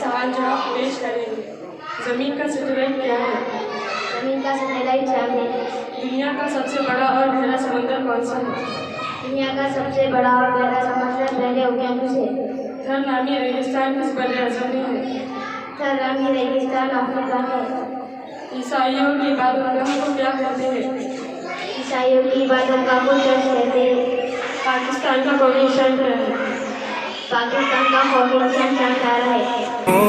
सवाल जवाब पेश करेंगे। जमीन का सैटेलाइट क्या है? जमीन का सैटेलाइट चांद है। दुनिया का सबसे बड़ा और गहरा समंदर कौन सा है? दुनिया का सबसे बड़ा और गहरा समंदर हरे ओकियानूस है। थर नामी रेगिस्तान किस बर्रे-ए-आज़म में है? थर नामी रेगिस्तान अफ्रीका में है। ईसाइयों की इबादतगाह को क्या कहते हैं? ईसाइयों की इबादतगाह को चर्च कहते हैं। पाकिस्तान का कौमी निशान क्या है? पाकिस्तान का कौमी निशान चांद तारा है।